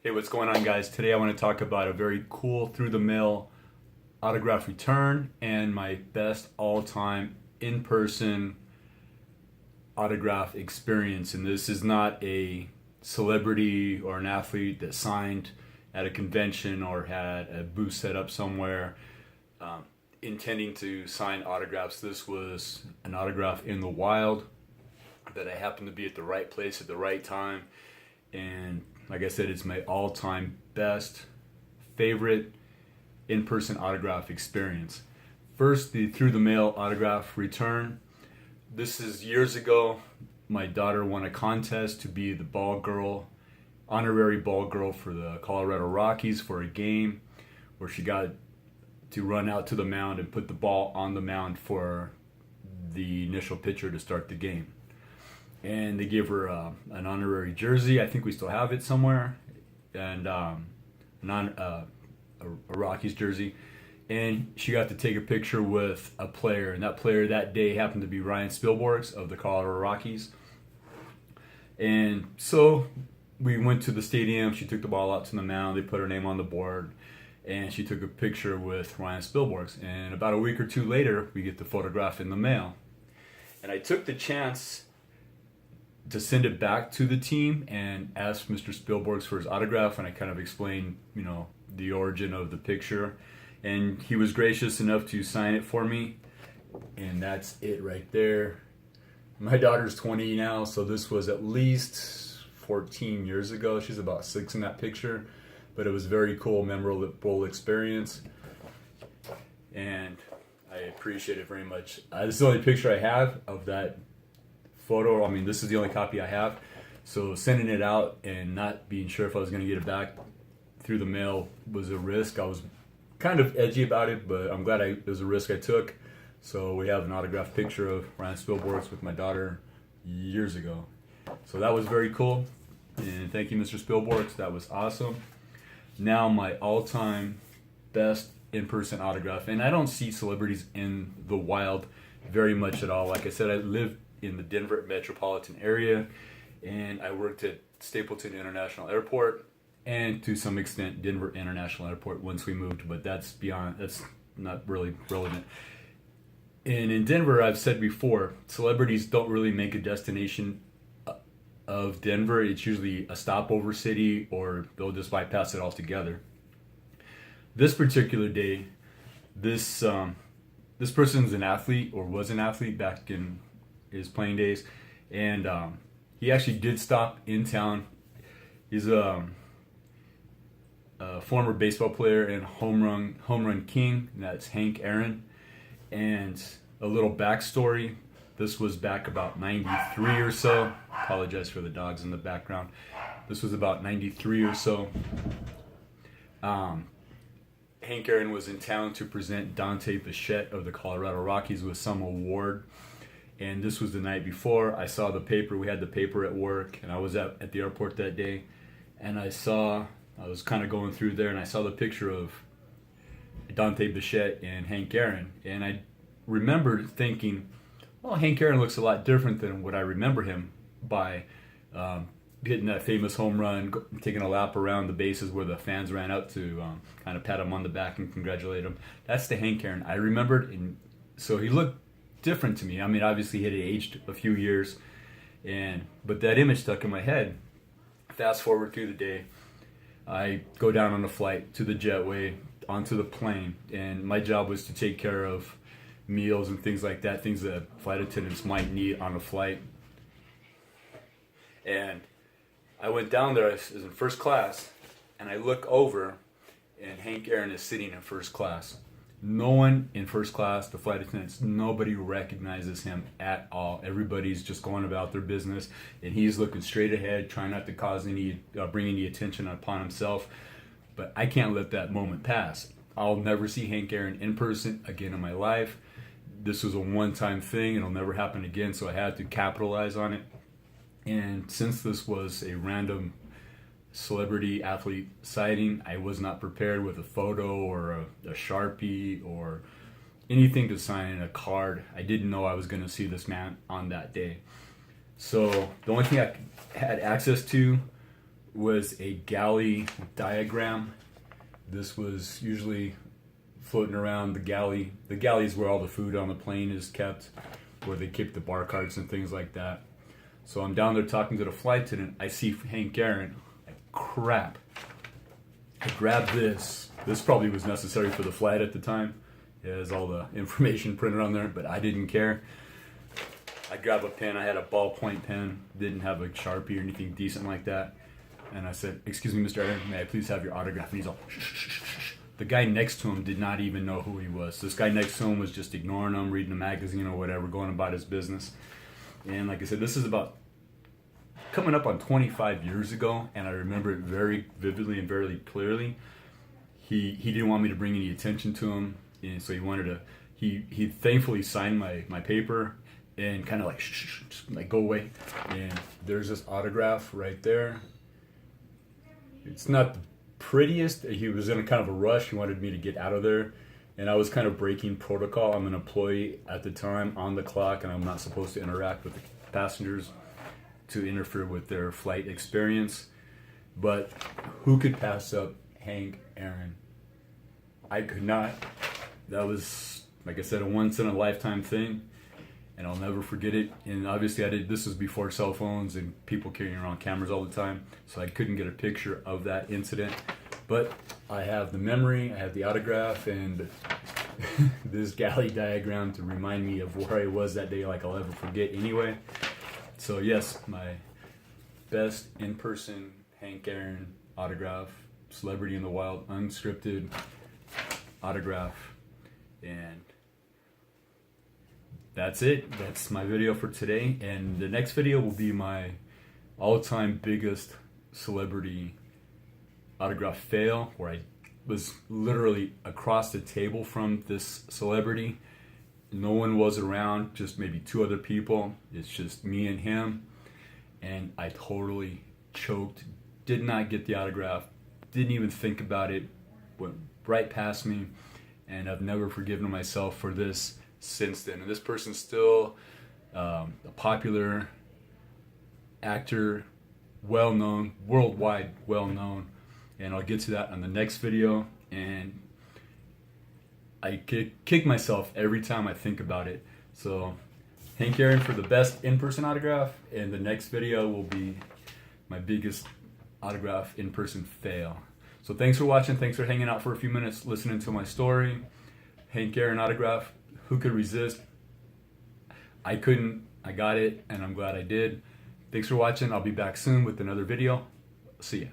Hey, what's going on, guys? Today I want to talk about a very cool through the mail autograph return and my best all time in person autograph experience. And this is not a celebrity or an athlete that signed at a convention or had a booth set up somewhere intending to sign autographs. This was an autograph in the wild that I happened to be at the right place at the right time. And like I said, it's my all-time best, favorite in-person autograph experience. First, the through the mail autograph return. This is years ago. My daughter won a contest to be the ball girl, honorary ball girl for the Colorado Rockies for a game where she got to run out to the mound and put the ball on the mound for the initial pitcher to start the game. And they gave her an honorary jersey. I think we still have it somewhere, and a Rockies jersey. And she got to take a picture with a player, and that player that day happened to be Ryan Spilborghs of the Colorado Rockies. And so we went to the stadium. She took the ball out to the mound. They put her name on the board, and she took a picture with Ryan Spilborghs. And about a week or two later, we get the photograph in the mail. And I took the chance to send it back to the team and ask Mr. Spilborghs for his autograph, and I kind of explained, the origin of the picture, and he was gracious enough to sign it for me, and that's it right there. My daughter's 20 now, so this was at least 14 years ago. She's about 6 in that picture, but it was a very cool, memorable experience, and I appreciate it very much. This is the only picture I have of that photo. I mean, this is the only copy I have, so sending it out and not being sure if I was going to get it back through the mail was a risk. I was kind of edgy about it, but I'm glad it was a risk I took. So we have an autographed picture of Ryan Spilborghs with my daughter years ago. So that was very cool, and thank you, Mr. Spilborghs. That was awesome. Now my all-time best in-person autograph, and I don't see celebrities in the wild very much at all. Like I said, I live in the Denver metropolitan area, and I worked at Stapleton International Airport and to some extent Denver International Airport once we moved, but that's not really relevant. And in Denver, I've said before, celebrities don't really make a destination of Denver. It's usually a stopover city, or they'll just bypass it altogether. This particular day, this person's an athlete, or was an athlete back in his playing days, and he actually did stop in town. He's a former baseball player and home run king, and that's Hank Aaron. And a little backstory: this was back about '93 or so. Apologize for the dogs in the background. This was about '93 or so. Hank Aaron was in town to present Dante Bichette of the Colorado Rockies with some award. And this was the night before. I saw the paper. We had the paper at work, and I was at the airport that day. And I was kind of going through there, and I saw the picture of Dante Bichette and Hank Aaron. And I remembered thinking, well, Hank Aaron looks a lot different than what I remember him by, hitting that famous home run, taking a lap around the bases where the fans ran out to kind of pat him on the back and congratulate him. That's the Hank Aaron I remembered. And so he looked different to me. I mean, obviously he had aged a few years, but that image stuck in my head. Fast forward through the day, I go down on a flight to the jetway, onto the plane, and my job was to take care of meals and things like that, things that flight attendants might need on a flight. And I went down there, I was in first class, and I look over, and Hank Aaron is sitting in first class. No one in first class, the flight attendants, nobody recognizes him at all. Everybody's just going about their business, and he's looking straight ahead, trying not to bring any attention upon himself. But I can't let that moment pass. I'll never see Hank Aaron in person again in my life. This was a one-time thing. It'll never happen again, so I had to capitalize on it. And since this was a random celebrity athlete sighting, I was not prepared with a photo or a Sharpie or anything to sign, a card. I didn't know I was going to see this man on that day. So the only thing I had access to was a galley diagram. This was usually floating around the galley. The galley is where all the food on the plane is kept, where they keep the bar carts and things like that. So I'm down there talking to the flight attendant. I see Hank Aaron. Like, crap. I grabbed this. This probably was necessary for the flight at the time. It has all the information printed on there, but I didn't care. I grabbed a pen. I had a ballpoint pen. Didn't have a Sharpie or anything decent like that. And I said, "Excuse me, Mr. Aaron, may I please have your autograph?" And he's all, "Shh, shh, shh, shh." The guy next to him did not even know who he was. This guy next to him was just ignoring him, reading a magazine or whatever, going about his business. And like I said, this is about coming up on 25 years ago, and I remember it very vividly and very clearly. He didn't want me to bring any attention to him, and so he wanted to. He thankfully signed my paper and kind of like, shh, shh, shh, like, go away. And there's this autograph right there. It's not the prettiest. He was in a kind of a rush. He wanted me to get out of there, and I was kind of breaking protocol. I'm an employee at the time on the clock, and I'm not supposed to interact with the passengers to interfere with their flight experience. But who could pass up Hank Aaron? I could not. That was, like I said, a once in a lifetime thing, and I'll never forget it. And obviously this was before cell phones and people carrying around cameras all the time, so I couldn't get a picture of that incident. But I have the memory, I have the autograph, and this galley diagram to remind me of where I was that day, like I'll ever forget anyway. So yes, my best in-person Hank Aaron autograph, celebrity in the wild, unscripted autograph. And that's it. That's my video for today. And the next video will be my all-time biggest celebrity autograph fail, where I was literally across the table from this celebrity. No one was around, just maybe two other people. It's just me and him. And I totally choked, did not get the autograph, didn't even think about it, went right past me. And I've never forgiven myself for this since then. And this person's still a popular actor, well-known, worldwide well-known. And I'll get to that on the next video. And I kick myself every time I think about it. So Hank Aaron for the best in-person autograph, and the next video will be my biggest autograph in-person fail. So thanks for watching. Thanks for hanging out for a few minutes, listening to my story. Hank Aaron autograph. Who could resist? I couldn't. I got it, and I'm glad I did. Thanks for watching. I'll be back soon with another video. See ya.